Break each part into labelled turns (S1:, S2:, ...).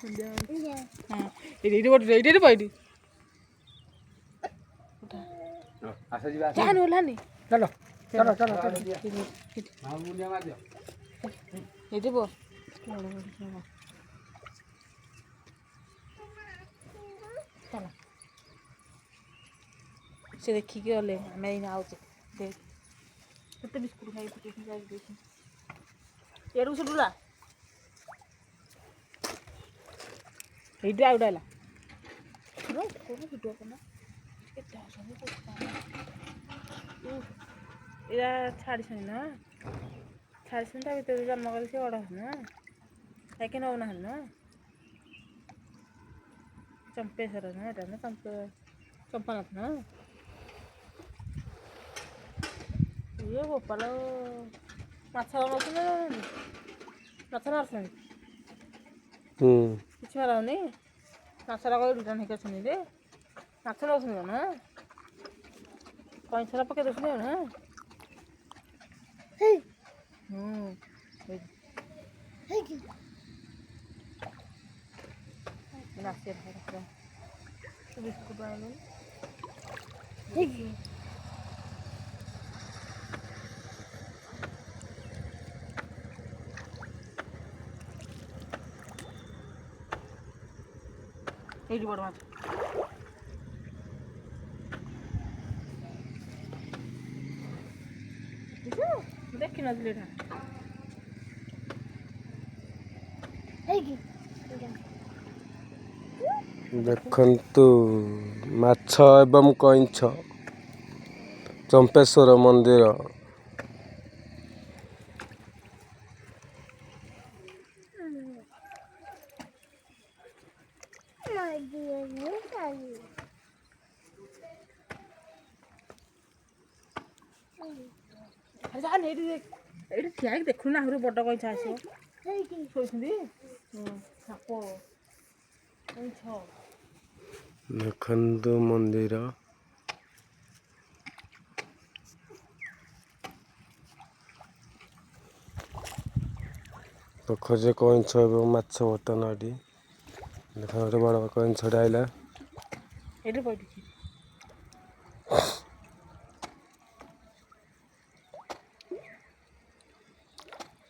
S1: हाँ AD boat AD बैठी
S2: आसा जी आसा
S1: जान होला नहीं
S3: चलो चलो चलो
S2: हां मुंडिया मार दियो
S1: एडी बो चलो से देखी के ओले मैं इन आउट देख कितने बिस्कुट खाई तो कितनी जाई देखी एडू से डुला एडी आउडाला नो कोन वीडियो करना केटा सने पोस्टा एरा छाड़ी छन ना छाड़ी छन ता भीतर जन्म कर से बड़ा ना लेकिन हो ना चंपेश्वर ना एटा ना चंपानाथ ना ये गोपाल माछ मारछन माछ मारछन କିଛି ମାରାଉନି ମାଛଟା କହି ରିଟର୍ନ ହେଇକି ଅଛନ୍ତି ରେ ମାଛ ନେଉଛନ୍ତି ନା କଇଁଛଟା ପକେଇ ଦେଉଛନ୍ତି ନା ବିସ୍କୁଟ ଆଣିଲୁ এইটি বড় মাছ দেখি নজলে এটা
S4: ଦେଖନ୍ତୁ ମାଛ ଏବଂ କଇଁଛ ଚମ୍ପେଶ୍ୱର ମନ୍ଦିର
S1: ଯାହା ଏଇଠି ଏଇଠି ଠିଆ ହେଇକି ଦେଖୁନି ଆହୁରି ବଡ଼ କଇଁଛ ଆସିବ ଶୋଇଛନ୍ତି ସାପ କଇଁଛ
S4: ଦେଖନ୍ତୁ ମନ୍ଦିର ପୋଖରୀରେ କଇଁଛ ଏବଂ ମାଛ ବର୍ତ୍ତମାନ ଏଠି ଦେଖ ଗୋଟେ ବଡ଼ କଇଁଛଟା ଆଇଲା
S1: ଏଇଠି ପଡ଼ିଛି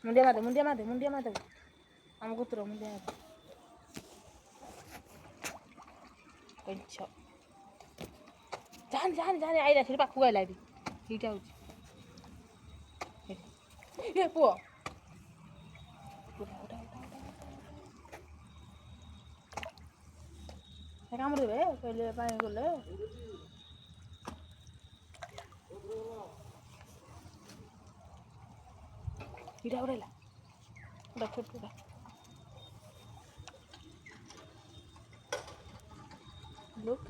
S1: ମୁଣ୍ଡିଆ ମାଦେ ଆମ କୁତୁର ମୁଣ୍ଡିଆ ମାଦେ କଇଁଛ ଜାଣି ଆଇଲା ସେଠି ପାଖକୁ ଆଇଲା ଏଠି ଏଇଟା ହେଉଛି ଏ ପୁଅ କାମୁଡ଼ି ଦେବେ କହିଲେ ପାଣି ଗଲେ ଏଇଟା ଉଡ଼େଇଲା ଛୋଟଟା ଲୋକେ